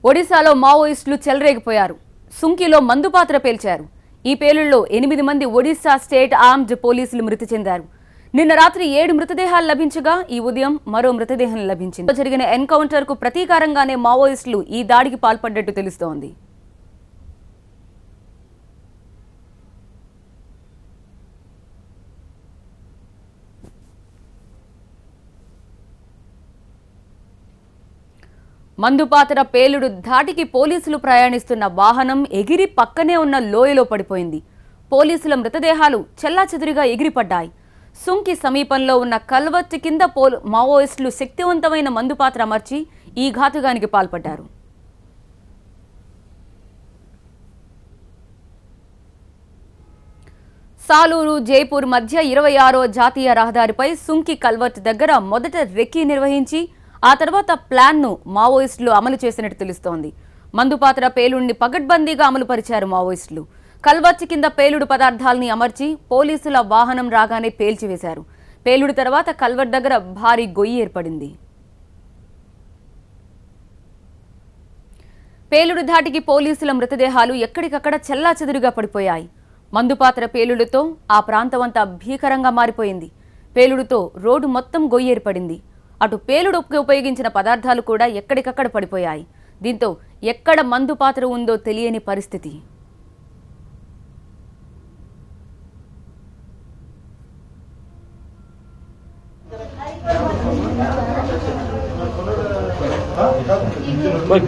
ఒడిశాలో మావోయిస్టులు చెలరేగిపోయారు. సుంకిలో మందుపాత్ర పేల్చారు. ఈ పేలుళ్లలో 8 మంది ఒడిశా స్టేట్ ఆర్మ్డ్ పోలీసులు మృతి చెందారు. నిన్న రాత్రి 7 మృతదేహాలు లభించగా ఈ ఉదయం మరో మృతదేహం లభించింది. జరిగిన ఎన్కౌంటర్ కు ప్రతీకారంగానే మావోయిస్టులు ఈ దాడికి పాల్పడ్డట్టు తెలుస్తోంది. మందుపాత్ర పేలుడు ధాటికి పోలీసులు ప్రయాణిస్తున్న వాహనం ఎగిరి పక్కనే ఉన్న లోయలో పడిపోయింది. పోలీసుల మృతదేహాలు చెల్లాచెదురుగా ఎగిరిపడ్డాయి. సుంకి సమీపంలో ఉన్న కల్వర్ట్ కింద మావోయిస్టులు శక్తివంతమైన మందుపాత్ర అమర్చి ఈ ఘాతుకానికి పాల్పడ్డారు. సాలూరు జైపూర్ మధ్య 26వ జాతీయ రహదారిపై సుంకి కల్వర్ట్ దగ్గర మొదట రెక్కీ నిర్వహించి ఆ తర్వాత ప్లాన్ను మావోయిస్టులు అమలు చేసినట్టు తెలుస్తోంది. మందుపాత్ర పేలుడిని పగడ్బందీగా అమలు పరిచారు మావోయిస్టులు. కల్వర్ట్ కింద పేలుడు పదార్థాలని అమర్చి పోలీసుల వాహనం రాగానే పేల్చివేశారు. పేలుడు తర్వాత కల్వర్ట్ దగ్గర భారీ గొయ్యి ఏర్పడింది. పేలుడు ధాటికి పోలీసుల మృతదేహాలు ఎక్కడికక్కడ చెల్లాచెదురుగా పడిపోయాయి. మందుపాత్ర పేలుడుతో ఆ ప్రాంతమంతా భీకరంగా మారిపోయింది. పేలుడుతో రోడ్డు మొత్తం గొయ్యి ఏర్పడింది. అటు పేలుడుకు ఉపయోగించిన పదార్థాలు కూడా ఎక్కడికక్కడ పడిపోయాయి. దీంతో ఎక్కడ మందుపాత్ర ఉందో తెలియని పరిస్థితి.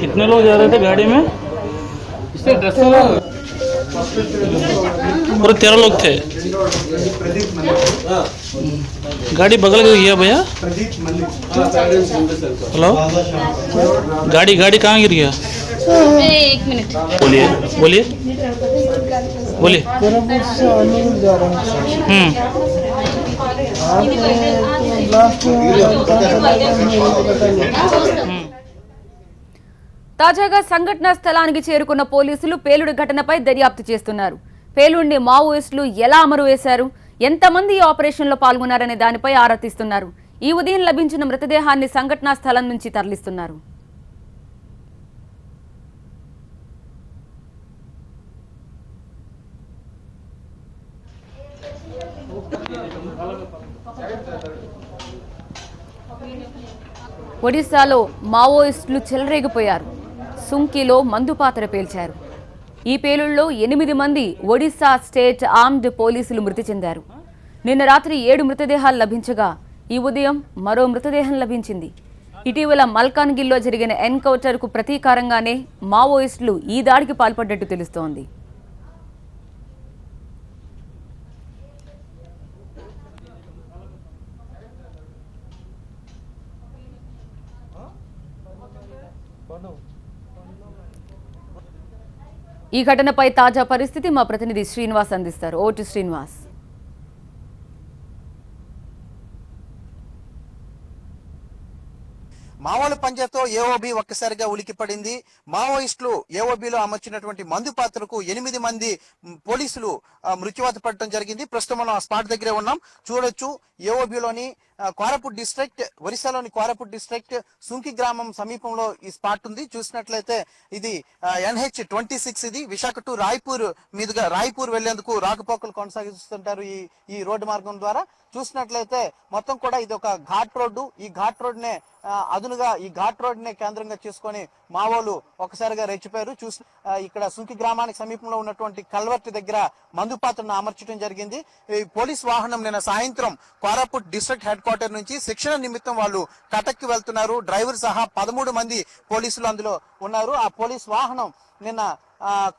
कितने लोग जा रहे थे गाड़ी में? पूरे 13 लोग थे। गाड़ी बगल में गया भैया। हेलो, गाड़ी कहाँ गिर गया? 1 मिनट बोलिए बोलिए बोलिए। తాజాగా సంఘటనా స్థలానికి చేరుకున్న పోలీసులు పేలుడు ఘటనపై దర్యాప్తు చేస్తున్నారు. పేలుడిని మావోయిస్టులు ఎలా అమరు వేశారు, ఎంతమంది ఈ ఆపరేషన్లో పాల్గొన్నారనే దానిపై ఆరా తీస్తున్నారు. ఈ ఉదయం లభించిన మృతదేహాన్ని సంఘటనా స్థలం నుంచి తరలిస్తున్నారు. ఒడిశాలో మావోయిస్టులు చెలరేగిపోయారు. సుంకిలో మందుపాత్ర పేల్చారు. ఈ పేలుళ్లలో 8 మంది ఒడిశా స్టేట్ ఆర్మ్డ్ పోలీసులు మృతి చెందారు. నిన్న రాత్రి 7 మృతదేహాలు లభించగా ఈ ఉదయం మరో మృతదేహం లభించింది. ఇటీవల మల్కాన్గిల్లో జరిగిన ఎన్కౌంటర్ కు ప్రతీకారంగానే మావోయిస్టులు ఈ దాడికి పాల్పడ్డట్టు తెలుస్తోంది. ఈ ఘటనపై తాజా పరిస్థితి మా ప్రతినిధి శ్రీనివాస్ అందిస్తారు. ఓటు శ్రీనివాస్. మావోల పంజాతో ఏఓబి ఒక్కసారిగా ఉలికిపడింది. మావోయిస్టులు ఏఓబిలో అమర్చినటువంటి మందు పాత్రకు 8 మంది పోలీసులు మృత్యువాత పడటం జరిగింది. ప్రస్తుతం మనం ఆ స్పాట్ దగ్గరే ఉన్నాం. చూడొచ్చు, ఏఓబిలోని కోరాపుట్ డిస్ట్రిక్ట్, ఒరిస్సాలోని కోరాపుట్ డిస్ట్రిక్ట్ సుంకి గ్రామం సమీపంలో ఈ స్పాట్ ఉంది. చూసినట్లయితే ఇది NH-26. ఇది విశాఖ టు రాయ్పూర్ మీదుగా రాయ్పూర్ వెళ్లేందుకు రాకపోకలు కొనసాగిస్తుంటారు ఈ రోడ్డు మార్గం ద్వారా. చూసినట్లయితే మొత్తం కూడా ఇది ఒక ఘాట్ రోడ్డు. ఈ ఘాట్ రోడ్ నే అదునుగా ఈ ఘాట్ రోడ్ నే కేంద్రంగా చేసుకొని మావోలు ఒకసారిగా రెచ్చిపోయారు. ఇక్కడ సుంకి గ్రామానికి సమీపంలో ఉన్నటువంటి కల్వర్ట్ దగ్గర మందుపాత్రను అమర్చడం జరిగింది. ఈ పోలీస్ వాహనం నిన్న సాయంత్రం కోరాపుట్ డిస్ట్రిక్ట్ హెడ్ క్వార్టర్ నుంచి శిక్షణ నిమిత్తం వాళ్ళు కటక్కి వెళ్తున్నారు. డ్రైవర్ సహా 13 మంది పోలీసులు అందులో ఉన్నారు. ఆ పోలీస్ వాహనం నిన్న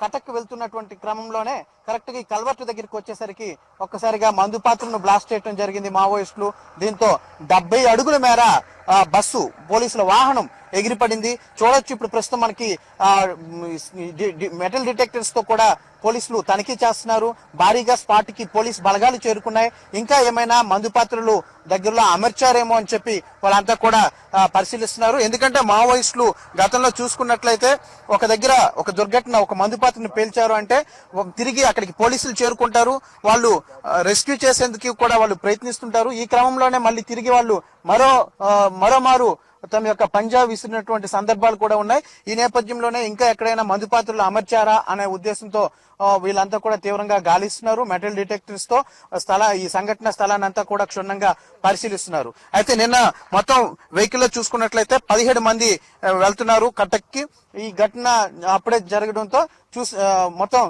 కటక్ వెళ్తున్నటువంటి క్రమంలోనే కరెక్ట్ గా ఈ కల్వర్ట్ దగ్గరికి వచ్చేసరికి ఒక్కసారిగా మందుపాత్రను బ్లాస్ట్ చేయడం జరిగింది మావోయిస్టులు. దీంతో 70 అడుగుల మేర బస్సు పోలీసుల వాహనం ఎగిరిపడింది. చూడొచ్చు, ఇప్పుడు ప్రస్తుతం మనకి మెటల్ డిటెక్టర్స్ తో కూడా పోలీసులు తనిఖీ చేస్తున్నారు. భారీగా స్పాట్ కి పోలీస్ బలగాలు చేరుకున్నాయి. ఇంకా ఏమైనా మందు పాత్రలు దగ్గరలో అమర్చారేమో అని చెప్పి వాళ్ళంతా కూడా పరిశీలిస్తున్నారు. ఎందుకంటే మావోయిస్టులు గతంలో చూసుకున్నట్లయితే ఒక దగ్గర ఒక దుర్ఘటన, ఒక మందు పాత్రను పేల్చారు అంటే తిరిగి అక్కడికి పోలీసులు చేరుకుంటారు. వాళ్ళు రెస్క్యూ చేసేందుకు కూడా వాళ్ళు ప్రయత్నిస్తుంటారు. ఈ క్రమంలోనే మళ్ళీ తిరిగి వాళ్ళు మరోమారు తమ యొక్క పంజా విసిరినటువంటి సందర్భాలు కూడా ఉన్నాయి. ఈ నేపథ్యంలోనే ఇంకా ఎక్కడైనా మందుపాత్రలు అమర్చారా అనే ఉద్దేశంతో వీళ్ళంతా కూడా తీవ్రంగా గాలిస్తున్నారు. మెటల్ డిటెక్టర్స్ తో ఈ సంఘటన స్థలాన్ని అంతా కూడా క్షుణ్ణంగా పరిశీలిస్తున్నారు. అయితే నిన్న మొత్తం వెహికల్ లో చూసుకున్నట్లయితే 17 మంది వెళ్తున్నారు కటక్కి. ఈ ఘటన అప్పుడే జరగడంతో మొత్తం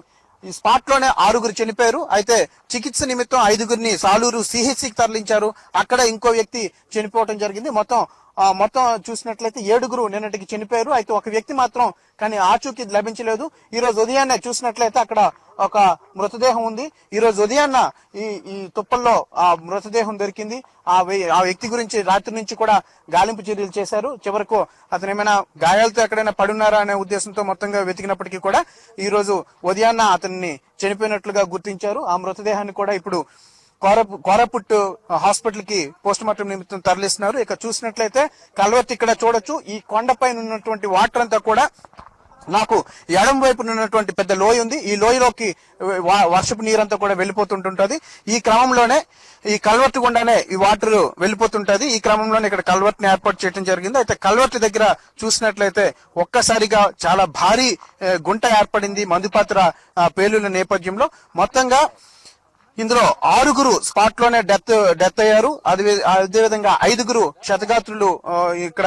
ఈ స్పాట్ లోనే 6గురు చనిపోయారు. అయితే చికిత్స నిమిత్తం 5గురిని సాలూరు సిహెచ్సికి తరలించారు. అక్కడ ఇంకో వ్యక్తి చనిపోవడం జరిగింది. మొత్తం చూసినట్లయితే 7గురు నిన్నటికి చనిపోయారు. అయితే ఒక వ్యక్తి మాత్రం కానీ ఆచూకీ లభించలేదు. ఈ రోజు ఉదయాన్నే చూసినట్లయితే అక్కడ ఒక మృతదేహం ఉంది. ఈ రోజు ఉదయాన్న ఈ తుప్పల్లో ఆ మృతదేహం దొరికింది. ఆ వ్యక్తి గురించి రాత్రి నుంచి కూడా గాలింపు చర్యలు చేశారు. చివరకు అతను ఏమైనా గాయాలతో ఎక్కడైనా పడున్నారా అనే ఉద్దేశంతో మొత్తంగా వెతికినప్పటికీ కూడా ఈ రోజు ఉదయాన్న అతన్ని చనిపోయినట్లుగా గుర్తించారు. ఆ మృతదేహాన్ని కూడా ఇప్పుడు కోరాపుట్టు హాస్పిటల్ కి పోస్ట్ మార్టం నిమిత్తం తరలిస్తున్నారు. ఇక చూసినట్లయితే కల్వర్ట్ ఇక్కడ చూడొచ్చు. ఈ కొండపైన ఉన్నటువంటి వాటర్ అంతా కూడా నాకు ఎడం వైపున ఉన్నటువంటి పెద్ద లోయ ఉంది. ఈ లోయలోకి వర్షపు నీరంతా కూడా వెళ్ళిపోతుంటుంటది. ఈ క్రమంలోనే ఈ కల్వర్ట్ గుండానే ఈ వాటర్ వెళ్ళిపోతుంటది. ఈ క్రమంలోనే ఇక్కడ కల్వర్ట్ ని ఏర్పాటు చేయడం జరిగింది. అయితే కల్వర్ట్ దగ్గర చూసినట్లయితే ఒక్కసారిగా చాలా భారీ గుంట ఏర్పడింది మందుపాత్ర పేలుల నేపథ్యంలో. మొత్తంగా ఇందులో 6గురు స్పాట్ లోనే డెత్ అయ్యారు. అదేవిధంగా 5గురు క్షతగాత్రులు ఇక్కడ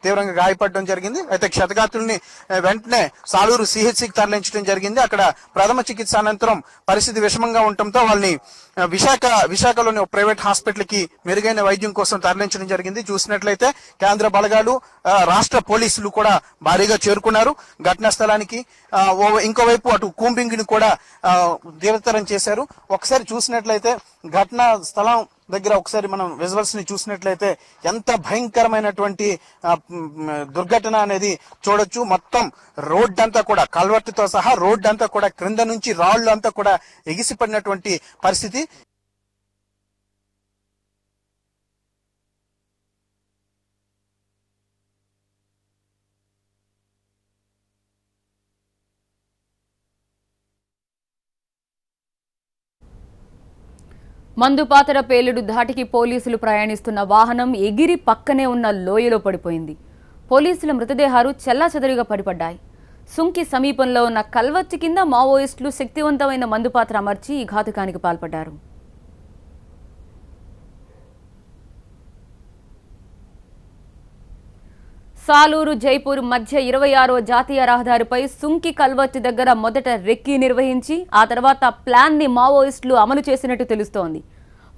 తీవ్రంగా గాయపడడం జరిగింది. అయితే క్షతగాత్రుల్ని వెంటనే సాలూరు సిహెచ్సికి తరలించడం జరిగింది. అక్కడ ప్రథమ చికిత్స అనంతరం పరిస్థితి విషమంగా ఉండటంతో వాళ్ళని విశాఖలోని ప్రైవేట్ హాస్పిటల్ కి మెరుగైన వైద్యం కోసం తరలించడం జరిగింది. చూసినట్లయితే కేంద్ర బలగాలు రాష్ట్ర పోలీసులు కూడా భారీగా చేరుకున్నారు ఘటనా స్థలానికి. ఇంకోవైపు అటు కూంబింగ్ ని కూడా తీవ్రతరం చేశారు. ఒకసారి చూసినట్లయితే ఘటనా స్థలం దగ్గర ఒకసారి మనం విజువల్స్ ని చూసినట్లయితే ఎంత భయంకరమైనటువంటి దుర్ఘటన అనేది చూడొచ్చు. మొత్తం రోడ్ అంతా కూడా కల్వర్ట్ తో సహా రోడ్ అంతా కూడా క్రింద నుంచి రాళ్లు అంతా కూడా ఎగిసిపడినటువంటి పరిస్థితి. మందుపాతర పేలుడు ధాటికి పోలీసులు ప్రయాణిస్తున్న వాహనం ఎగిరి పక్కనే ఉన్న లోయలో పడిపోయింది. పోలీసుల మృతదేహాలు చెల్లాచెదరుగా పడిపడ్డాయి. సుంకి సమీపంలో ఉన్న కల్వర్ట్ కింద మావోయిస్టులు శక్తివంతమైన మందుపాత్ర అమర్చి ఈ ఘాతుకానికి పాల్పడ్డారు. సాలూరు జైపూర్ మధ్య 26వ జాతీయ రహదారిపై సుంకి కల్వర్ట్ దగ్గర మొదట రెక్కీ నిర్వహించి ఆ తర్వాత ప్లాన్ ని మావోయిస్టులు అమలు చేసినట్టు తెలుస్తోంది.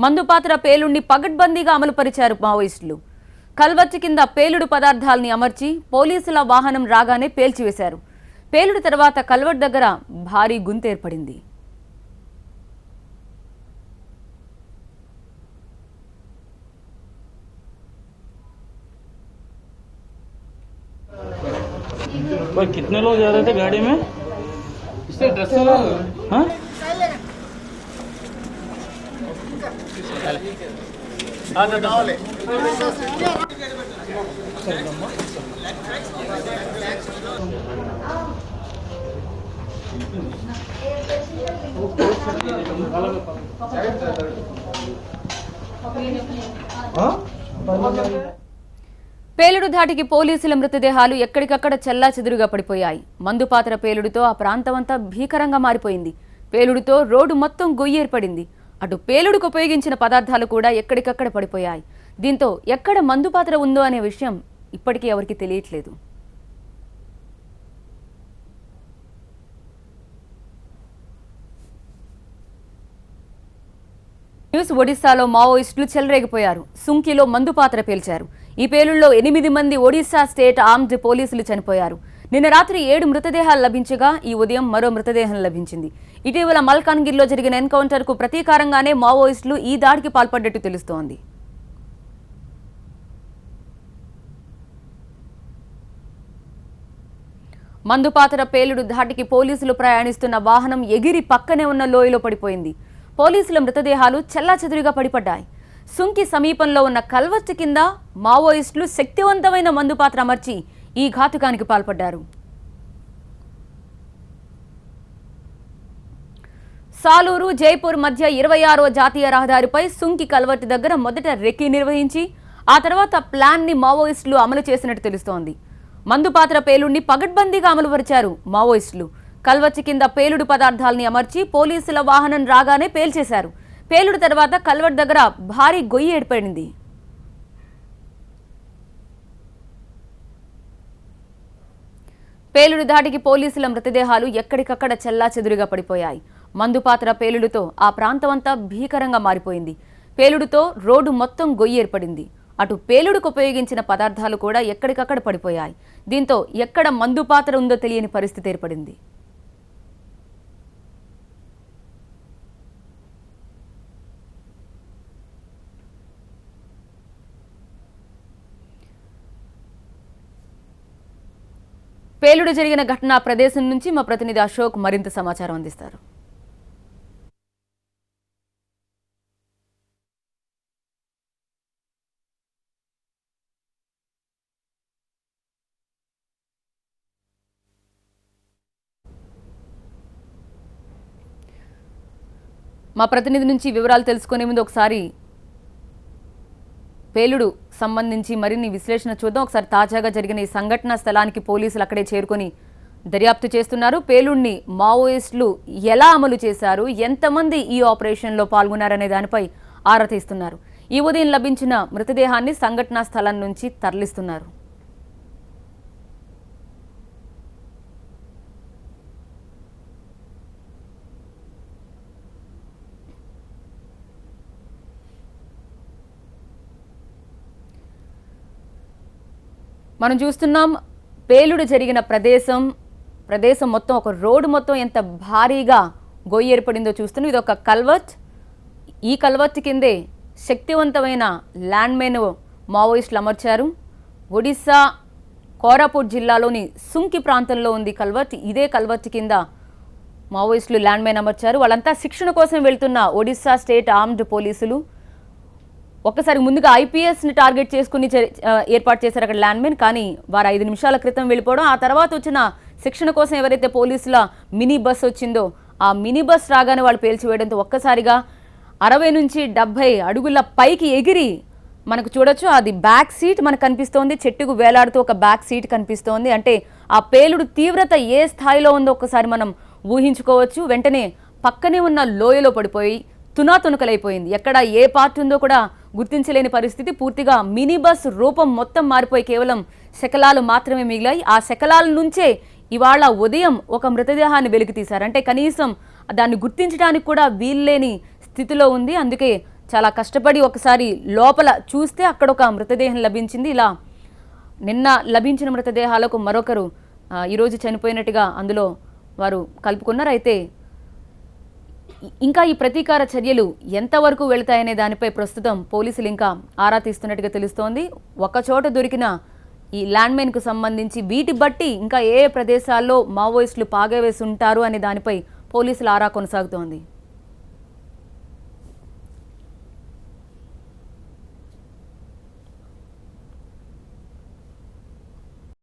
మందుపాత్ర పేలుడిని పగడ్బందీగా అమలు పరిచారు మావోయిస్టులు. కల్వర్ట్ కింద పేలుడు పదార్థాలని అమర్చి పోలీసుల వాహనం రాగానే పేల్చివేశారు. పేలుడు తర్వాత కల్వర్ట్ దగ్గర భారీ గుంత ఏర్పడింది. भाई कितने लोग जा रहे थे गाड़ी में? इससे ड्रेस हाँ? పేలుడు ధాటికి పోలీసుల మృతదేహాలు ఎక్కడికక్కడ చెల్లాచెదురుగా పడిపోయాయి. మందుపాత్ర పేలుడుతో ఆ ప్రాంతమంతా భీకరంగా మారిపోయింది. పేలుడుతో రోడ్డు మొత్తం గొయ్యి ఏర్పడింది. అటు పేలుడుకు ఉపయోగించిన పదార్థాలు కూడా ఎక్కడికక్కడ పడిపోయాయి. దీంతో ఎక్కడ మందుపాత్ర ఉందో అనే విషయం ఇప్పటికీ ఎవరికీ తెలియట్లేదు. న్యూస్ ఒడిశాలో మావోయిస్టులు చెలరేగిపోయారు. సుంకిలో మందుపాత్ర పేల్చారు. ఈ పేలుళ్లో 8 మంది ఒడిశా స్టేట్ ఆర్మ్డ్ పోలీసులు చనిపోయారు. నిన్న రాత్రి 7 మృతదేహాలు లభించగా ఈ ఉదయం మరో మృతదేహం లభించింది. ఇటీవల మల్కాన్గిరిలో జరిగిన ఎన్కౌంటర్ కు ప్రతీకారంగానే మావోయిస్టులు ఈ దాడికి పాల్పడ్డట్టు తెలుస్తోంది. మందుపాత్ర పేలుడు ధాటికి పోలీసులు ప్రయాణిస్తున్న వాహనం ఎగిరి పక్కనే ఉన్న లోయలో పడిపోయింది. పోలీసుల మృతదేహాలు చెల్లాచెదురుగా పడిపడ్డాయి. సుంకి సమీపంలో ఉన్న కల్వర్ట్ కింద మావోయిస్టులు శక్తివంతమైన మందుపాత్ర అమర్చి ఈ ఘాతుకానికి పాల్పడ్డారు. సాలూరు జైపూర్ మధ్య 26వ జాతీయ రహదారిపై సుంకి కల్వర్ట్ దగ్గర మొదట రెక్కీ నిర్వహించి ఆ తర్వాత ప్లాన్ ని మావోయిస్టులు అమలు చేసినట్టు తెలుస్తోంది. మందుపాత్ర పేలుడిని పగడ్బందీగా అమలుపరిచారు మావోయిస్టులు. కల్వర్చి కింద పేలుడు పదార్థాలని అమర్చి పోలీసుల వాహనం రాగానే పేల్చేశారు. పేలుడు తర్వాత కల్వర్ట్ దగ్గర భారీ గొయ్యి ఏర్పడింది. పేలుడు ధాటికి పోలీసుల మృతదేహాలు ఎక్కడికక్కడ చెల్లాచెదురుగా పడిపోయాయి. మందుపాత్ర పేలుడుతో ఆ ప్రాంతమంతా భీకరంగా మారిపోయింది. పేలుడుతో రోడ్డు మొత్తం గొయ్యి ఏర్పడింది. అటు పేలుడుకు ఉపయోగించిన పదార్థాలు కూడా ఎక్కడికక్కడ పడిపోయాయి. దీంతో ఎక్కడ మందుపాత్ర ఉందో తెలియని పరిస్థితి ఏర్పడింది. పేలుడు జరిగిన ఘటనా ప్రదేశం నుంచి మా ప్రతినిధి అశోక్ మరింత సమాచారం అందిస్తారు. మా ప్రతినిధి నుంచి వివరాలు తెలుసుకునే ముందు ఒకసారి పేలుడు సంబంధించి మరిన్ని విశ్లేషణ చూద్దాం. ఒకసారి తాజాగా జరిగిన ఈ సంఘటన స్థలానికి పోలీసులు అక్కడే చేరుకొని దర్యాప్తు చేస్తున్నారు. పేలుడిని మావోయిస్టులు ఎలా అమలు చేశారు, ఎంతమంది ఈ ఆపరేషన్లో పాల్గొన్నారనే దానిపై ఆరా తీస్తున్నారు. ఈ ఉదయం లభించిన మృతదేహాన్ని సంఘటనా స్థలం నుంచి తరలిస్తున్నారు. మనం చూస్తున్నాం పేలుడు జరిగిన ప్రదేశం మొత్తం ఒక రోడ్డు మొత్తం ఎంత భారీగా గొయ్యి ఏర్పడిందో చూస్తున్నాం. ఇది ఒక కల్వర్ట్. ఈ కల్వర్ట్ కిందే శక్తివంతమైన ల్యాండ్ మైన్ మావోయిస్టులు అమర్చారు. ఒడిశా కోరాపుట్ జిల్లాలోని సుంకి ప్రాంతంలో ఉంది కల్వర్ట్. ఇదే కల్వర్ట్ కింద మావోయిస్టులు ల్యాండ్ మైన్ అమర్చారు. వాళ్ళంతా శిక్షణ కోసం వెళ్తున్న ఒడిశా స్టేట్ ఆర్మ్డ్ పోలీసులు. ఒక్కసారి ముందుగా ఐపీఎస్ని టార్గెట్ చేసుకుని ఏర్పాటు చేశారు అక్కడ ల్యాండ్ మైన్. కానీ వారు 5 నిమిషాల క్రితం వెళ్ళిపోవడం, ఆ తర్వాత వచ్చిన శిక్షణ కోసం ఎవరైతే పోలీసుల మినీ బస్ వచ్చిందో ఆ మినీ బస్ రాగానే వాళ్ళు పేల్చివేయడంతో ఒక్కసారిగా 60 నుంచి 70 అడుగుల పైకి ఎగిరి మనకు చూడొచ్చు. అది బ్యాక్ సీట్ మనకు కనిపిస్తోంది. చెట్టుకు వేలాడుతూ ఒక బ్యాక్ సీట్ కనిపిస్తోంది. అంటే ఆ పేలుడు తీవ్రత ఏ స్థాయిలో ఉందో ఒక్కసారి మనం ఊహించుకోవచ్చు. వెంటనే పక్కనే ఉన్న లోయలో పడిపోయి తునాతునకలైపోయింది. ఎక్కడ ఏ పార్ట్ ఉందో కూడా గుర్తించలేని పరిస్థితి. పూర్తిగా మినీ బస్ రూపం మొత్తం మారిపోయి కేవలం శకలాలు మాత్రమే మిగిలాయి. ఆ శకలాల నుంచే ఇవాళ ఉదయం ఒక మృతదేహాన్ని వెలికి తీశారు. అంటే కనీసం దాన్ని గుర్తించడానికి కూడా వీల్లేని స్థితిలో ఉంది. అందుకే చాలా కష్టపడి ఒకసారి లోపల చూస్తే అక్కడ ఒక మృతదేహం లభించింది. ఇలా నిన్న లభించిన మృతదేహాలకు మరొకరు ఈరోజు చనిపోయినట్టుగా అందులో వారు కలుపుకున్నారు. అయితే ఇంకా ఈ ప్రతీకార చర్యలు ఎంతవరకు వెళతాయనే దానిపై ప్రస్తుతం పోలీసులు ఇంకా ఆరా తీస్తున్నట్టుగా తెలుస్తోంది. ఒకచోట దొరికిన ఈ ల్యాండ్ మైన్కు సంబంధించి వీటి బట్టి ఇంకా ఏ ప్రదేశాల్లో మావోయిస్టులు పాగవేసి ఉంటారు అనే దానిపై పోలీసుల ఆరా కొనసాగుతోంది.